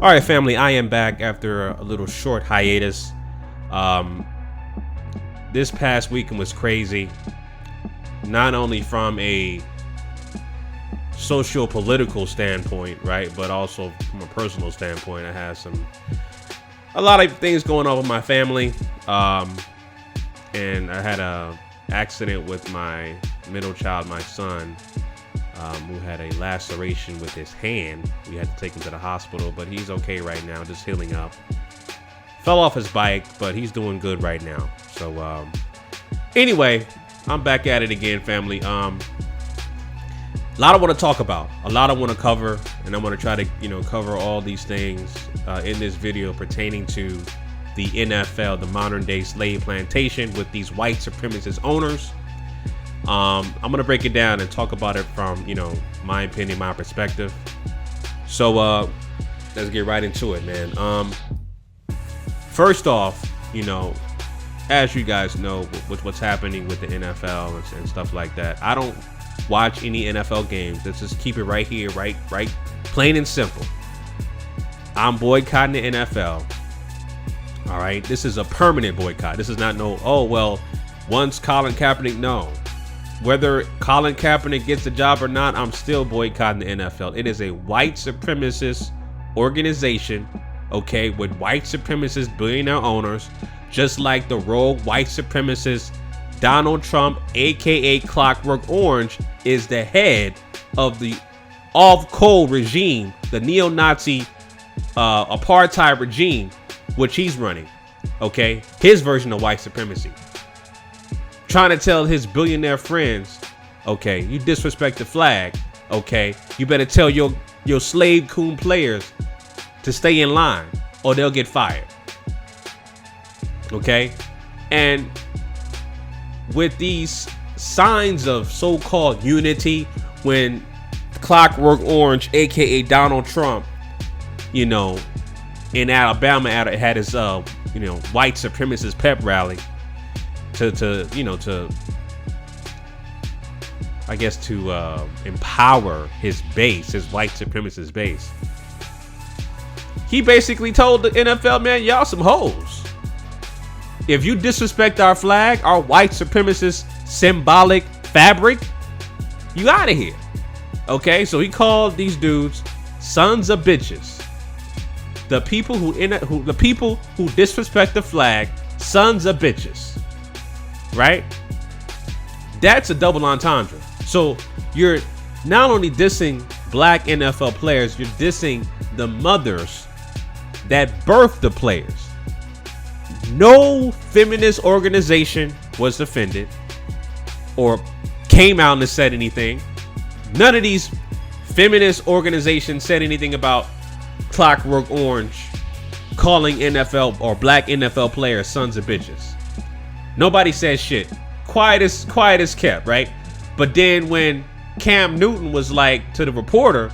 All right, family, I am back after a little short hiatus. This past weekend was crazy, not only from a socio-political standpoint, right, but also from a personal standpoint. I had a lot of things going on with my family, and I had a accident with my middle child, my son, who had a laceration with his hand. We had to take him to the hospital, but he's okay right now, just healing up. Fell off his bike, but he's doing good right now. So anyway, I'm back at it again, family. A lot I want to talk about, a lot I want to cover, and I want to try to cover all these things in this video pertaining to the NFL, the modern day slave plantation with these white supremacist owners. I'm gonna break it down and talk about it from my opinion, my perspective. So let's get right into it, man. First off, as you guys know, with what's happening with the NFL and stuff like that, I don't watch any NFL games. Let's just keep it right here, right, plain and simple. I'm boycotting the NFL. All right, this is a permanent boycott. This is not once Colin Kaepernick, no. Whether Colin Kaepernick gets the job or not, I'm still boycotting the NFL. It is a white supremacist organization, okay, with white supremacist billionaire owners, just like the rogue white supremacist Donald Trump, aka Clockwork Orange, is the head of the off-cold regime, the neo-Nazi apartheid regime, which he's running, okay? His version of white supremacy. Trying to tell his billionaire friends, okay, you disrespect the flag, okay, you better tell your slave coon players to stay in line or they'll get fired. Okay? And with these signs of so-called unity, when Clockwork Orange, aka Donald Trump, in Alabama had his white supremacist pep rally to empower his base, his white supremacist base. He basically told the NFL, man, y'all some hoes. If you disrespect our flag, our white supremacist symbolic fabric, you out of here. Okay, so he called these dudes sons of bitches. The people who disrespect the flag, sons of bitches. Right? That's a double entendre. So you're not only dissing black NFL players, you're dissing the mothers that birthed the players. No feminist organization was offended or came out and said anything. None of these feminist organizations said anything about Clockwork Orange calling NFL or black NFL players sons of bitches. Nobody says shit. Quiet as kept, right? But then when Cam Newton was like to the reporter,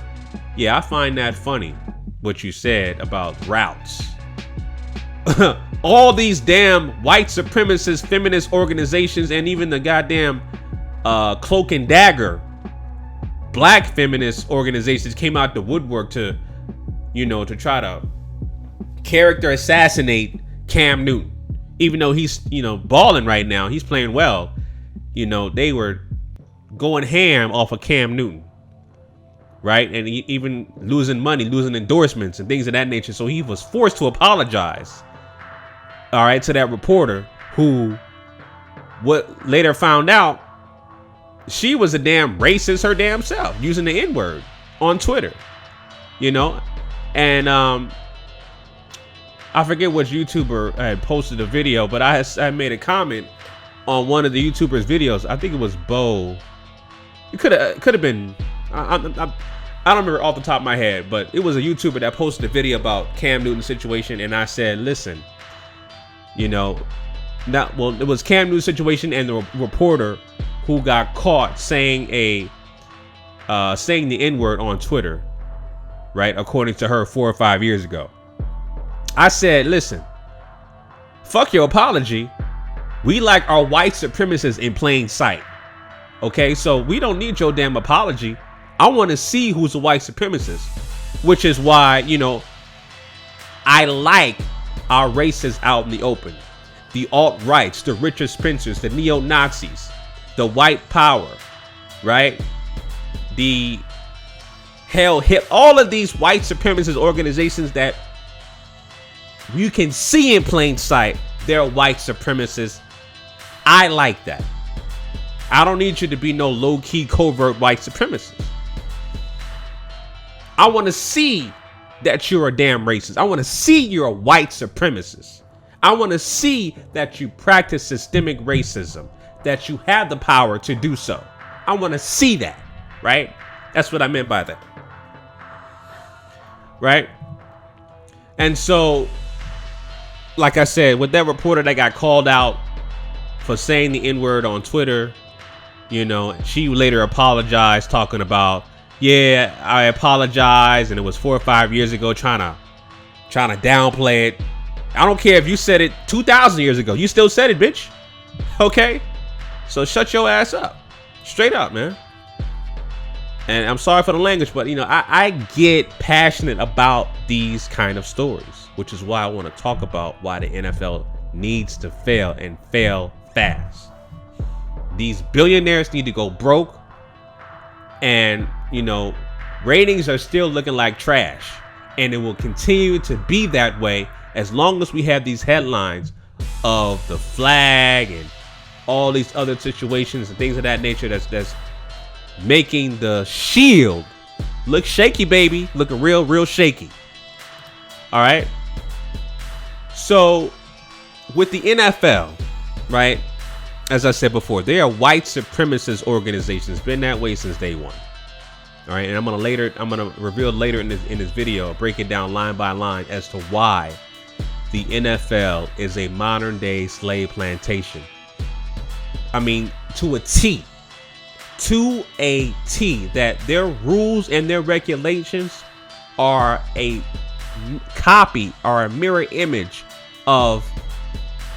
yeah, I find that funny what you said about routes. All these damn white supremacist feminist organizations and even the goddamn Cloak and Dagger black feminist organizations came out the woodwork to try to character assassinate Cam Newton. Even though he's, balling right now, he's playing well. They were going ham off of Cam Newton, right? And even losing money, losing endorsements and things of that nature. So he was forced to apologize, all right, to that reporter who, what later found out, she was a damn racist her damn self, using the N-word on Twitter, and I forget which YouTuber had posted a video, but I made a comment on one of the YouTubers' videos. I think it was Bo. It could have been. I don't remember off the top of my head, but it was a YouTuber that posted a video about Cam Newton's situation, and I said, listen, it was Cam Newton's situation and the reporter who got caught saying the N-word on Twitter, right? According to her 4 or 5 years ago. I said, listen, fuck your apology. We like our white supremacists in plain sight. Okay, so we don't need your damn apology. I want to see who's a white supremacist, which is why, I like our racists out in the open. The alt-rights, the Richard Spencers, the neo-Nazis, the white power, right? The all of these white supremacist organizations that you can see in plain sight, they're white supremacists. I like that. I don't need you to be no low-key covert white supremacist. I want to see that you're a damn racist. I want to see you're a white supremacist. I want to see that you practice systemic racism, that you have the power to do so. I want to see that, right? That's what I meant by that. Right? And so, like I said, with that reporter that got called out for saying the N-word on Twitter, you know, she later apologized, talking about, yeah, I apologize, and it was 4 or 5 years ago, trying to downplay it. I don't care if you said it 2,000 years ago. You still said it, bitch. Okay? So shut your ass up. Straight up, man. And I'm sorry for the language, but, you know, I get passionate about these kind of stories, which is why I want to talk about why the NFL needs to fail and fail fast. These billionaires need to go broke, and, you know, ratings are still looking like trash, and it will continue to be that way as long as we have these headlines of the flag and all these other situations and things of that nature that's making the shield look shaky, baby. Looking real shaky. All right. So with the NFL, right, as I said before, they are white supremacist organizations. Been that way since day one. All right. And I'm gonna reveal later in this video, break it down line by line as to why the NFL is a modern day slave plantation. I mean, to a T, that their rules and their regulations are a copy or a mirror image of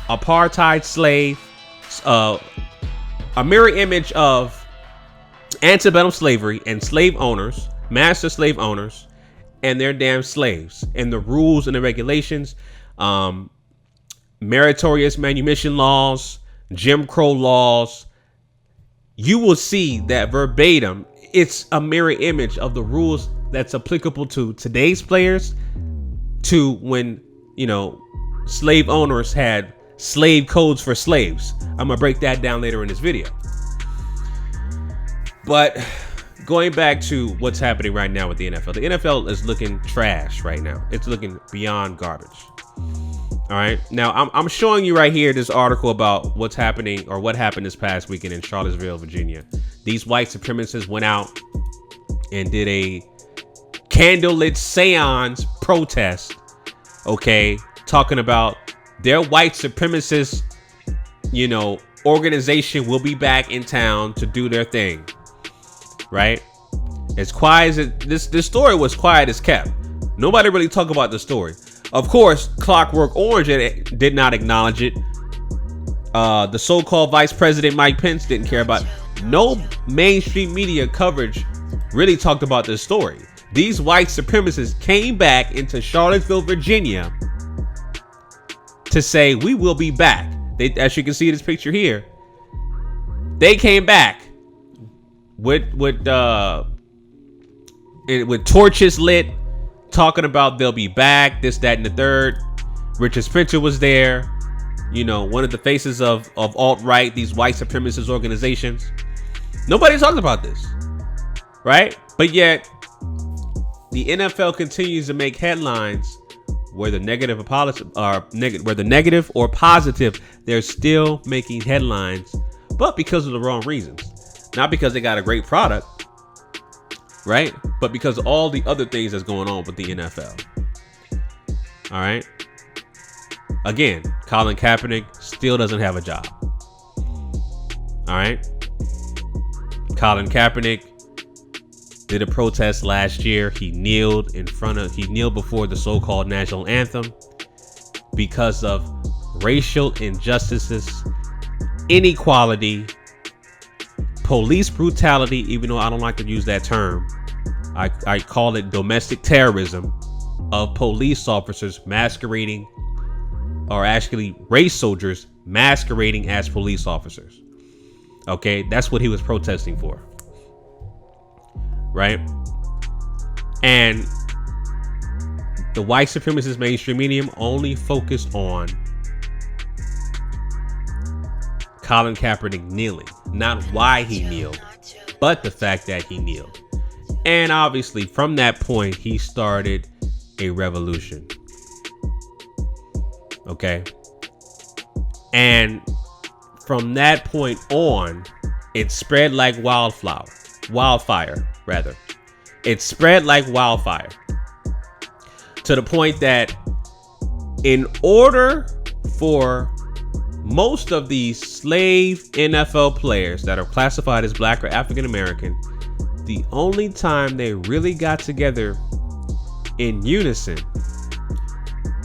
apartheid slave, a mirror image of antebellum slavery and slave owners, master slave owners, and their damn slaves, and the rules and the regulations, meritorious manumission laws, Jim Crow laws. You will see that verbatim, it's a mirror image of the rules that's applicable to today's players, to when, you know, slave owners had slave codes for slaves. I'm gonna break that down later in this video. But going back to what's happening right now with the NFL is looking trash right now. It's looking beyond garbage. All right. Now, I'm showing you right here this article about what's happening, or what happened this past weekend in Charlottesville, Virginia. These white supremacists went out and did a candlelit seance protest. Okay. Talking about their white supremacist, you know, organization will be back in town to do their thing. Right. As quiet as this story was quiet as kept. Nobody really talked about the story. Of course, Clockwork Orange did not acknowledge it. The so-called Vice President Mike Pence didn't care about it. No mainstream media coverage really talked about this story. These white supremacists came back into Charlottesville, Virginia to say, we will be back. They, as you can see in this picture here, they came back with torches lit, talking about they'll be back, this, that, and the third. Richard Spencer was there, you know, one of the faces of alt-right, these white supremacist organizations. Nobody talked about this, right? But yet the NFL continues to make headlines, whether negative or positive, they're still making headlines, but because of the wrong reasons. Not because they got a great product, right? But because of all the other things that's going on with the NFL. All right. Again, Colin Kaepernick still doesn't have a job. All right. Colin Kaepernick did a protest last year. He kneeled before the so-called national anthem because of racial injustices, inequality, police brutality, even though I don't like to use that term. I call it domestic terrorism, of police officers masquerading, or actually race soldiers masquerading as police officers. Okay, that's what he was protesting for. Right? And the white supremacist mainstream media only focused on Colin Kaepernick kneeling, not why he kneeled, but the fact that he kneeled. And obviously from that point, he started a revolution. Okay. And from that point on, it spread like wildfire. It spread like wildfire to the point that in order for most of these slave NFL players that are classified as black or African American, the only time they really got together in unison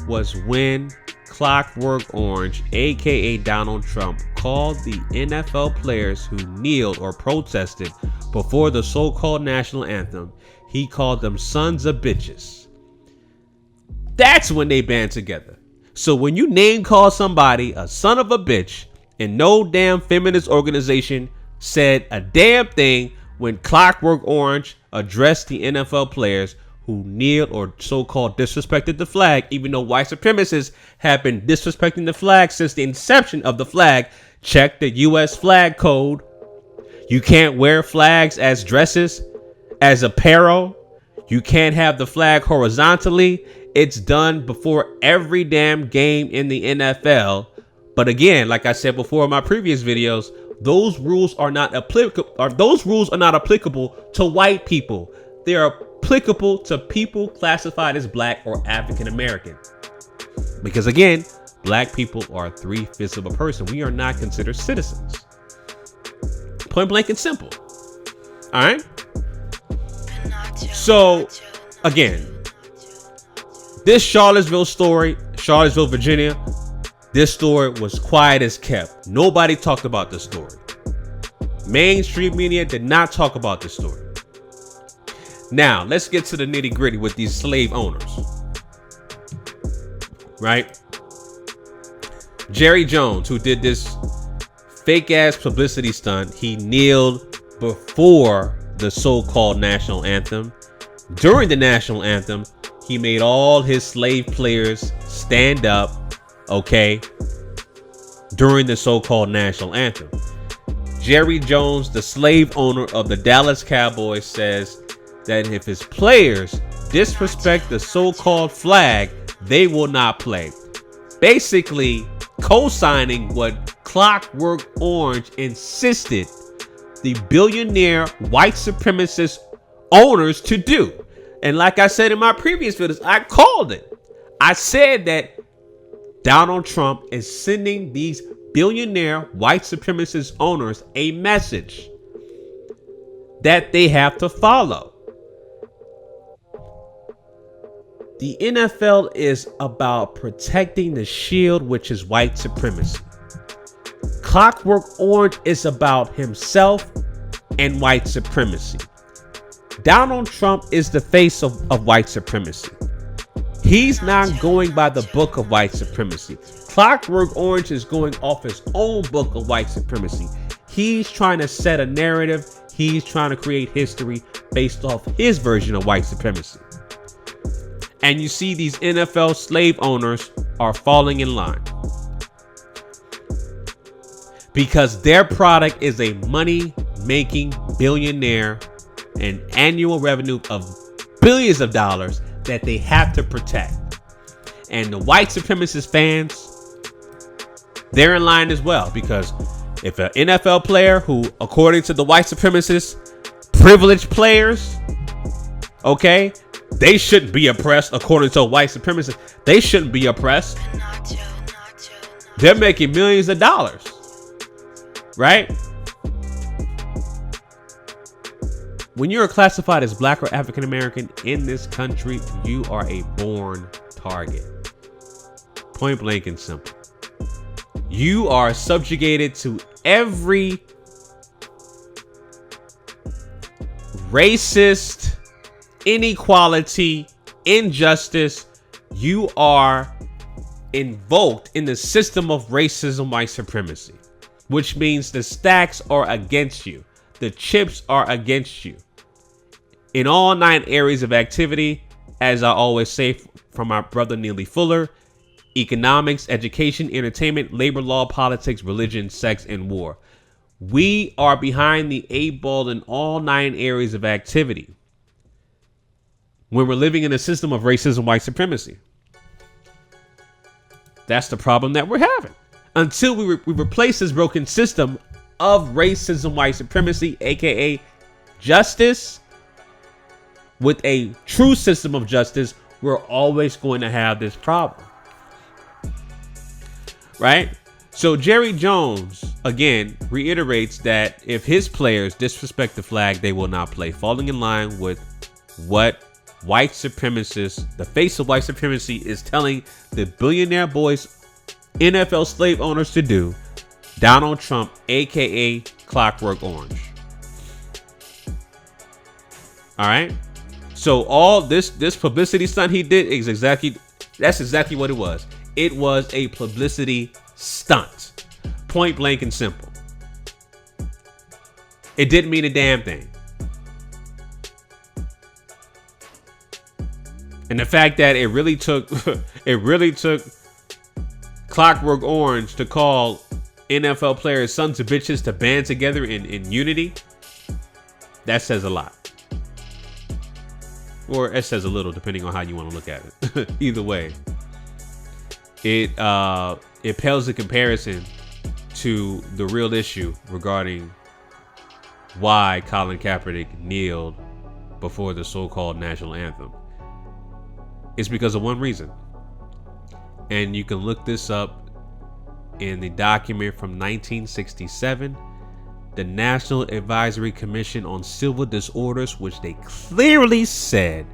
was when Clockwork Orange, aka Donald Trump, called the NFL players who kneeled or protested before the so-called national anthem, he called them sons of bitches. That's when they band together. So when you name call somebody a son of a bitch, and no damn feminist organization said a damn thing when Clockwork Orange addressed the NFL players who kneeled or so-called disrespected the flag, even though white supremacists have been disrespecting the flag since the inception of the flag. Check the U.S. flag code. You can't wear flags as dresses, as apparel. You can't have the flag horizontally. It's done before every damn game in the NFL. But again, like I said before in my previous videos, those rules are not applicable. Those rules are not applicable to white people. They are applicable to people classified as black or African American. Because again, black people are 3/5 of a person. We are not considered citizens. Point blank and simple. All right. So again, this Charlottesville story, Charlottesville, Virginia, this story was quiet as kept. Nobody talked about this story. Mainstream media did not talk about this story. Now, let's get to the nitty gritty with these slave owners. Right? Jerry Jones, who did this fake ass publicity stunt, he kneeled before the so-called national anthem. During the national anthem, he made all his slave players stand up, okay, during the so-called national anthem. Jerry Jones, the slave owner of the Dallas Cowboys, says that if his players disrespect the so-called flag, they will not play. Basically, co-signing what Clockwork Orange insisted the billionaire white supremacist owners to do. And like I said in my previous videos, I called it. I said that Donald Trump is sending these billionaire white supremacist owners a message that they have to follow. The NFL is about protecting the shield, which is white supremacy. Clockwork Orange is about himself and white supremacy. Donald Trump is the face of white supremacy. He's not going by the book of white supremacy. Clockwork Orange is going off his own book of white supremacy. He's trying to set a narrative. He's trying to create history based off his version of white supremacy. And you see these NFL slave owners are falling in line because their product is a money-making billionaire and annual revenue of billions of dollars that they have to protect. And the white supremacist fans, they're in line as well, because if an NFL player who, according to the white supremacists, privileged players, okay, they shouldn't be oppressed. According to a white supremacist, they shouldn't be oppressed. They're making millions of dollars, right? When you're classified as black or African American in this country, you are a born target. Point blank and simple. You are subjugated to every racist, inequality, injustice, you are invoked in the system of racism, white supremacy, which means the stacks are against you. The chips are against you. In all 9 areas of activity, as I always say from my brother Neely Fuller: economics, education, entertainment, labor law, politics, religion, sex, and war. We are behind the 8 ball in all 9 areas of activity when we're living in a system of racism, white supremacy. That's the problem that we're having. Until we replace this broken system of racism, white supremacy, aka justice, with a true system of justice, we're always going to have this problem. Right? So Jerry Jones, again, reiterates that if his players disrespect the flag, they will not play, falling in line with what white supremacists, the face of white supremacy, is telling the billionaire boys, NFL slave owners to do. Donald Trump, aka Clockwork Orange. All right. So all this publicity stunt he did is exactly what it was. It was a publicity stunt, point blank and simple. It didn't mean a damn thing. And the fact that it really took Clockwork Orange to call NFL players sons of bitches to band together in unity, that says a lot. Or it says a little, depending on how you want to look at it. Either way, it pales in comparison to the real issue regarding why Colin Kaepernick kneeled before the so-called national anthem. It's because of one reason. And you can look this up in the document from 1967, the National Advisory Commission on Civil Disorders, which they clearly said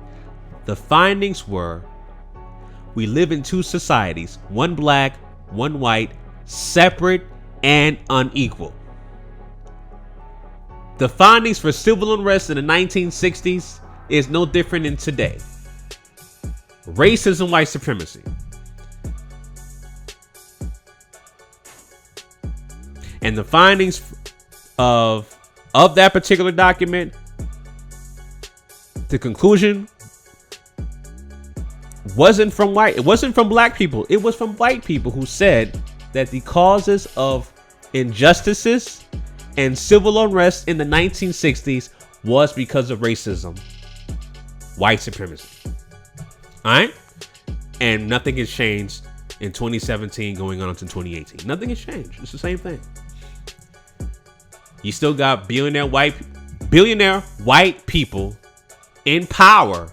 the findings were: we live in 2 societies, one black, one white, separate and unequal. The findings for civil unrest in the 1960s is no different than today. Racism, white supremacy. And the findings of that particular document, the conclusion wasn't from black people. It was from white people who said that the causes of injustices and civil unrest in the 1960s was because of racism, white supremacy. All right? And nothing has changed in 2017 going on into 2018. Nothing has changed. It's the same thing. You still got billionaire white people in power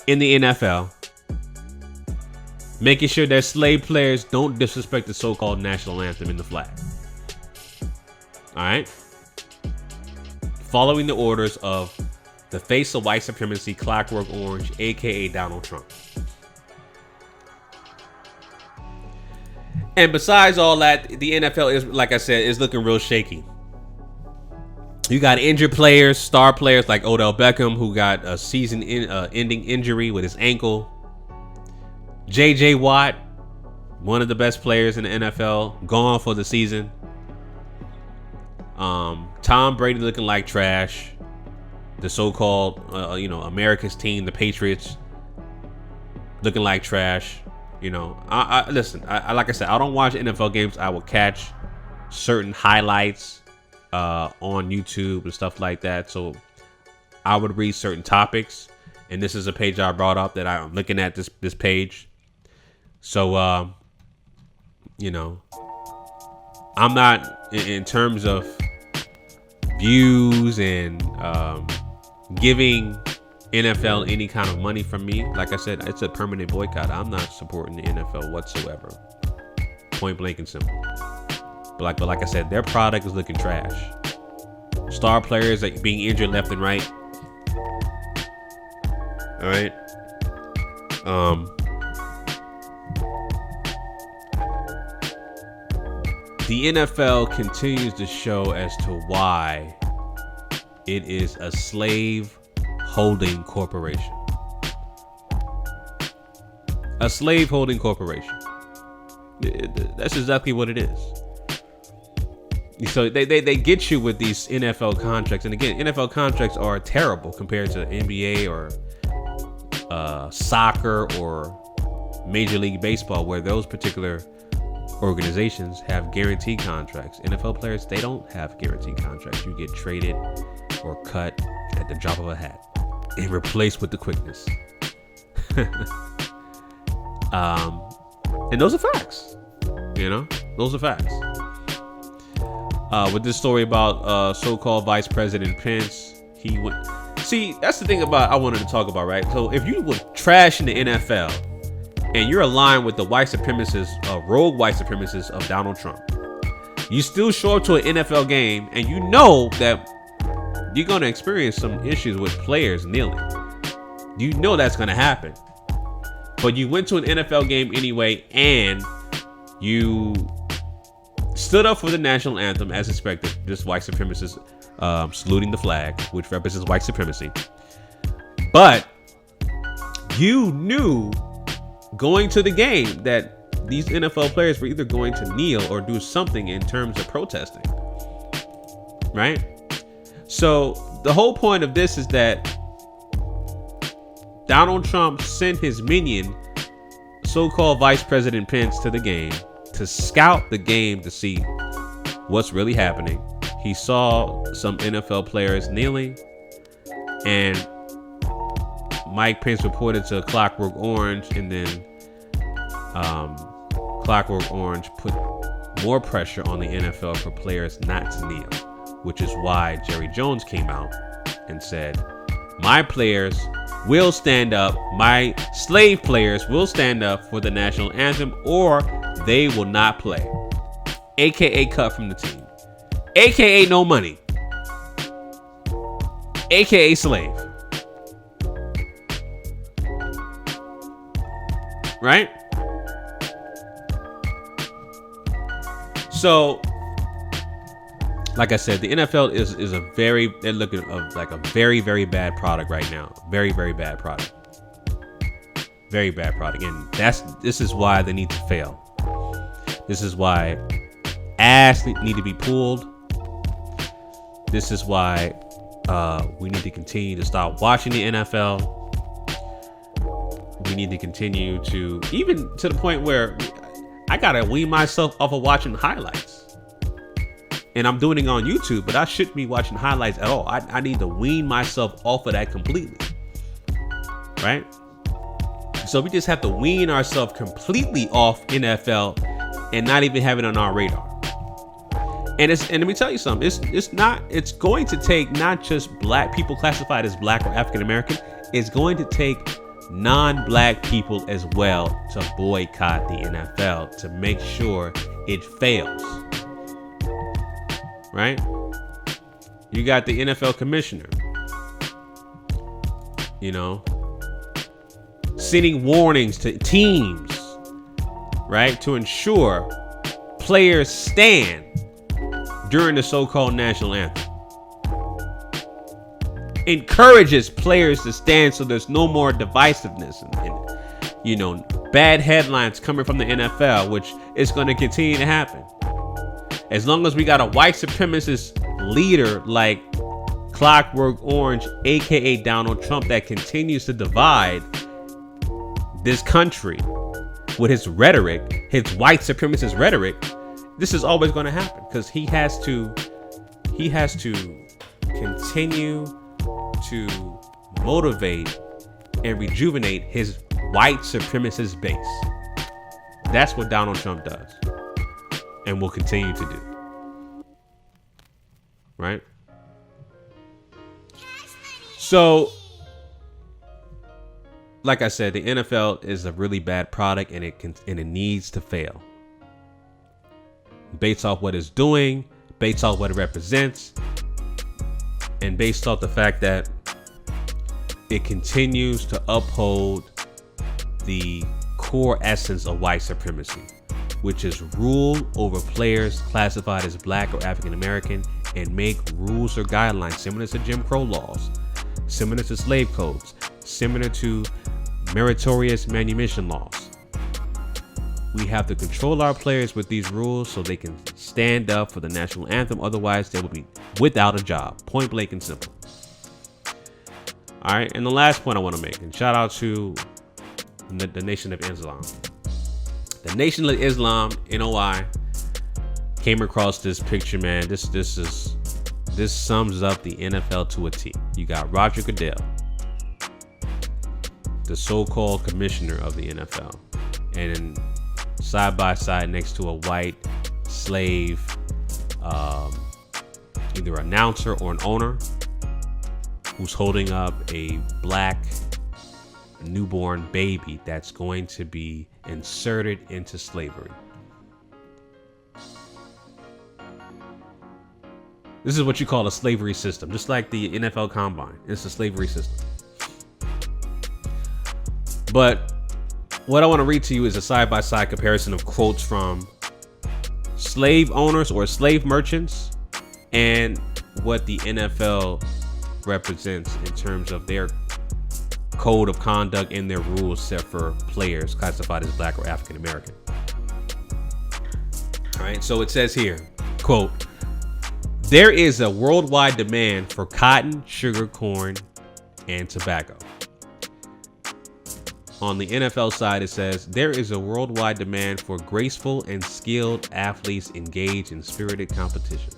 in the NFL, making sure their slave players don't disrespect the so-called national anthem in the flag. All right? Following the orders of the face of white supremacy, Clockwork Orange, aka Donald Trump. And besides all that, the NFL is, like I said, is looking real shaky. You got injured players, star players like Odell Beckham, who got a season-ending injury with his ankle. J.J. Watt, one of the best players in the NFL, gone for the season. Tom Brady looking like trash. The so-called, America's team, the Patriots, looking like trash. Listen. Like I said, I don't watch NFL games. I will catch certain highlights on YouTube and stuff like that. So I would read certain topics, and this is a page I brought up that I'm looking at this page. So I'm not in terms of views and giving NFL any kind of money from me. Like I said, it's a permanent boycott. I'm not supporting the NFL whatsoever. Point blank and simple. But like I said, their product is looking trash. Star players are being injured left and right. All right. The NFL continues to show as to why it is a slave holding corporation. A slave holding corporation. That's exactly what it is. So they get you with these NFL contracts. And again, NFL contracts are terrible compared to NBA or soccer or Major League Baseball, where those particular organizations have guaranteed contracts. NFL players, they don't have guaranteed contracts. You get traded or cut at the drop of a hat and replaced with the quickness. And those are facts. Those are facts. With this story about so-called Vice President Pence, he went. See, that's the thing about I wanted to talk about, right? So if you were trash in the NFL and you're aligned with the white supremacists, rogue white supremacists of Donald Trump, you still show up to an NFL game and you know that you're going to experience some issues with players kneeling. You know that's going to happen. But you went to an NFL game anyway, and you stood up for the national anthem as expected. Just white supremacists saluting the flag, which represents white supremacy. But you knew going to the game that these NFL players were either going to kneel or do something in terms of protesting. Right? So the whole point of this is that Donald Trump sent his minion, so-called Vice President Pence, to the game to scout the game to see what's really happening. He saw some NFL players kneeling, and Mike Pence reported to Clockwork Orange, and then Clockwork Orange put more pressure on the NFL for players not to kneel, which is why Jerry Jones came out and said, my players will stand up, my slave players will stand up for the national anthem, or they will not play. AKA cut from the team. AKA no money. AKA slave. Right? So, like I said, the NFL is a very, they're looking like a very, very bad product right now. Very, very bad product. Very bad product. And this is why they need to fail. This is why ass need to be pulled. This is why we need to continue to stop watching the NFL. We need to continue to, even to the point where I gotta wean myself off of watching highlights. And I'm doing it on YouTube, but I shouldn't be watching highlights at all. I need to wean myself off of that completely. Right? So we just have to wean ourselves completely off NFL and not even have it on our radar. And let me tell you something, it's going to take not just black people classified as black or African American, it's going to take non-black people as well to boycott the NFL, to make sure it fails. Right? You got the NFL commissioner, sending warnings to teams, right, to ensure players stand during the so-called national anthem. Encourages players to stand so there's no more divisiveness and bad headlines coming from the NFL, which is going to continue to happen. As long as we got a white supremacist leader like Clockwork Orange, aka Donald Trump, that continues to divide this country with his rhetoric, his white supremacist rhetoric, this is always going to happen, because he has to continue to motivate and rejuvenate his white supremacist base. That's what Donald Trump does and will continue to do. Right? So, like I said, the NFL is a really bad product, and it needs to fail. Based off what it's doing, based off what it represents, and based off the fact that it continues to uphold the core essence of white supremacy, which is rule over players classified as black or African American, and make rules or guidelines similar to Jim Crow laws similar to slave codes, similar to meritorious manumission laws. We have to control our players with these rules so they can stand up for the national anthem. Otherwise, they will be without a job. Point blank and simple. All right, and the last point I want to make, and shout out to the Nation of Islam. The Nation of Islam, NOI, came across this picture, man. This sums up the NFL to a T. You got Roger Goodell, the so-called commissioner of the NFL, and side by side next to a white slave, either announcer or an owner, who's holding up a black newborn baby that's going to be inserted into slavery. This is what you call a slavery system, just like the NFL Combine. It's a slavery system. But what I want to read to you is a side-by-side comparison of quotes from slave owners or slave merchants and what the NFL represents in terms of their code of conduct and their rules set for players classified as black or African American. All right, so it says here, quote, "There is a worldwide demand for cotton, sugar, corn, and tobacco." On the NFL side, it says, "There is a worldwide demand for graceful and skilled athletes engaged in spirited competition."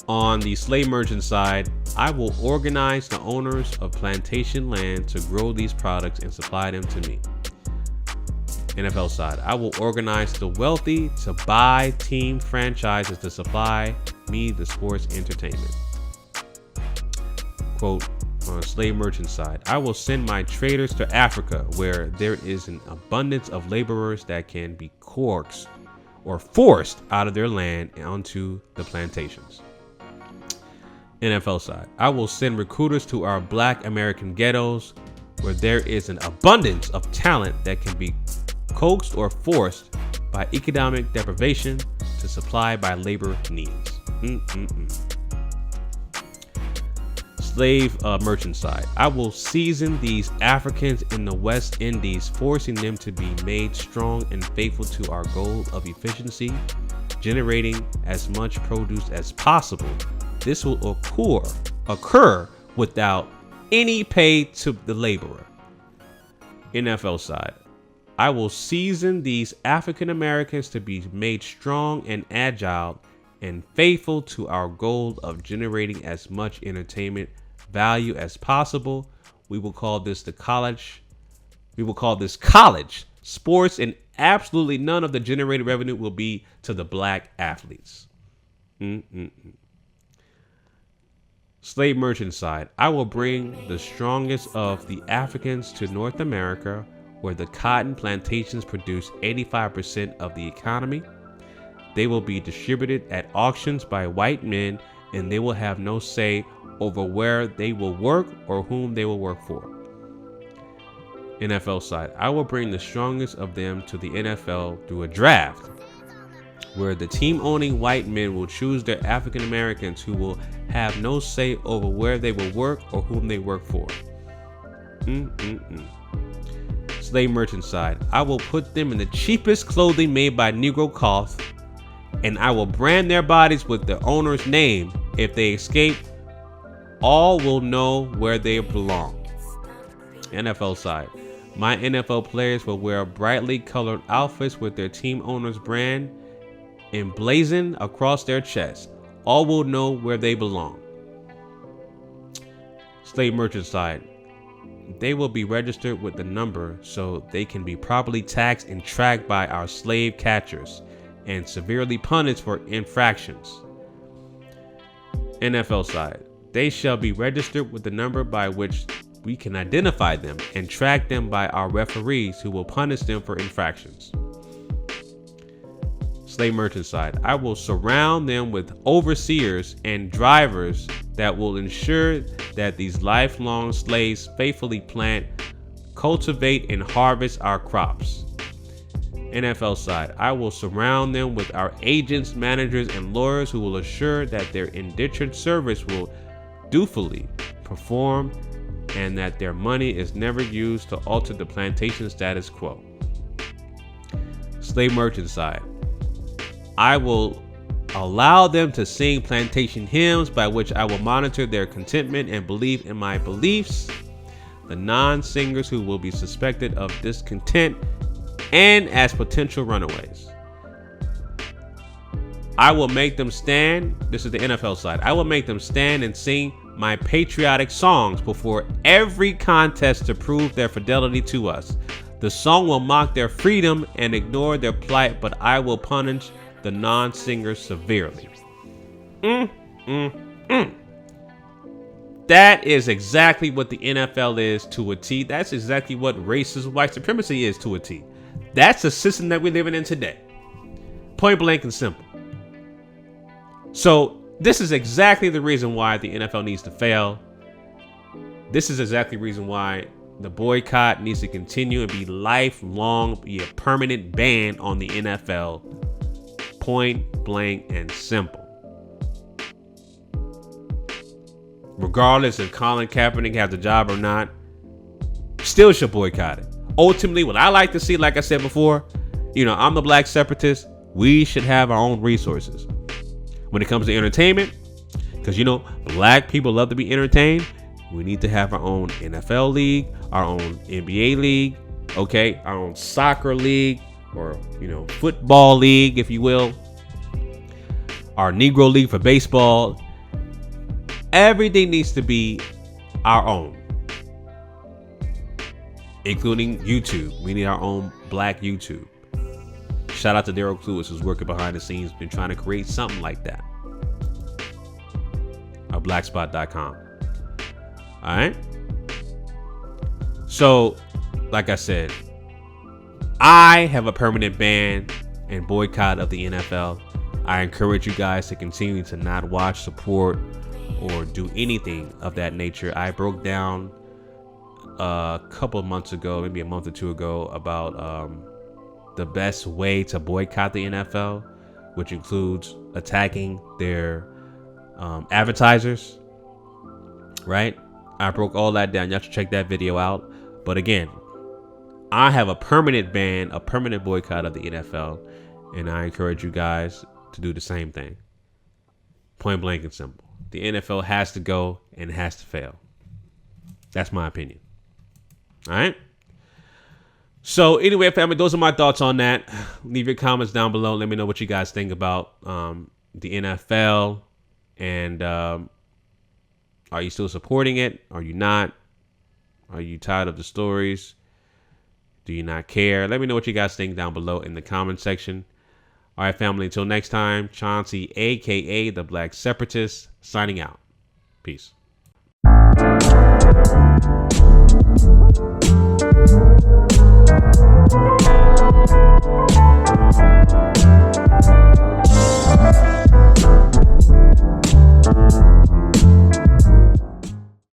On the slave merchant side, "I will organize the owners of plantation land to grow these products and supply them to me." NFL side, "I will organize the wealthy to buy team franchises to supply me the sports entertainment." Quote, on the slave merchant side, "I will send my traders to Africa where there is an abundance of laborers that can be coaxed or forced out of their land and onto the plantations." NFL side, "I will send recruiters to our black American ghettos where there is an abundance of talent that can be coaxed or forced by economic deprivation to supply by labor needs." Slave merchant side, "I will season these Africans in the West Indies, forcing them to be made strong and faithful to our goal of efficiency, generating as much produce as possible. This will occur without any pay to the laborer." NFL side, "I will season these African Americans to be made strong and agile and faithful to our goal of generating as much entertainment value as possible. We will call this college sports, and absolutely none of the generated revenue will be to the black athletes." Slave merchant side, "I will bring the strongest of the Africans to North America, where the cotton plantations produce 85% of the economy. They will be distributed at auctions by white men, and they will have no say over where they will work or whom they will work for." NFL side, "I will bring the strongest of them to the NFL through a draft, where the team-owning white men will choose their African Americans who will have no say over where they will work or whom they work for." Slave merchant side, "I will put them in the cheapest clothing made by Negro cloth, and I will brand their bodies with the owner's name. If they escape, all will know where they belong." NFL side, "My NFL players will wear brightly colored outfits with their team owner's brand emblazoned across their chests. All will know where they belong." Slave merchant side, "They will be registered with the number so they can be properly taxed and tracked by our slave catchers and severely punished for infractions." NFL side, "They shall be registered with the number by which we can identify them and track them by our referees who will punish them for infractions." Slave merchant side, "I will surround them with overseers and drivers that will ensure that these lifelong slaves faithfully plant, cultivate, and harvest our crops." NFL side, I will surround them with our agents, managers, and lawyers who will assure that their indentured service will dutifully perform and that their money is never used to alter the plantation status quo. Slave merchant side, I will allow them to sing plantation hymns by which I will monitor their contentment and believe in my beliefs. The non-singers who will be suspected of discontent and as potential runaways, I will make them stand. This is the NFL side. I will make them stand and sing my patriotic songs before every contest to prove their fidelity to us. The song will mock their freedom and ignore their plight, but I will punish the non-singers severely. That is exactly what the NFL is to a T. That's exactly what racist white supremacy is to a T. That's the system that we're living in today. Point blank and simple. So this is exactly the reason why the NFL needs to fail. This is exactly the reason why the boycott needs to continue and be lifelong, be a permanent ban on the NFL. Point blank and simple. Regardless if Colin Kaepernick has a job or not, still should boycott it. Ultimately, what I like to see, like I said before, I'm the black separatist. We should have our own resources when it comes to entertainment, because black people love to be entertained. We need to have our own NFL league, our own NBA league, okay, our own soccer league, or football league, if you will, our Negro league for baseball. Everything needs to be our own, including YouTube. We need our own black YouTube. Shout out to Daryl Lewis, who's working behind the scenes, been trying to create something like that. Blackspot.com. All right. So, like I said, I have a permanent ban and boycott of the NFL. I encourage you guys to continue to not watch, support, or do anything of that nature. I broke down a couple of months ago, maybe a month or two ago, about the best way to boycott the NFL, which includes attacking their advertisers, right? I broke all that down. Y'all should check that video out. But again, I have a permanent ban, a permanent boycott of the NFL, and I encourage you guys to do the same thing. Point blank and simple. The NFL has to go and has to fail. That's my opinion. All right. So anyway, family, those are my thoughts on that. Leave your comments down below. Let me know what you guys think about the NFL. And are you still supporting it? Are you not? Are you tired of the stories? Do you not care? Let me know what you guys think down below in the comment section. All right, family, until next time, Chauncey, a.k.a. the Black Separatist, signing out. Peace.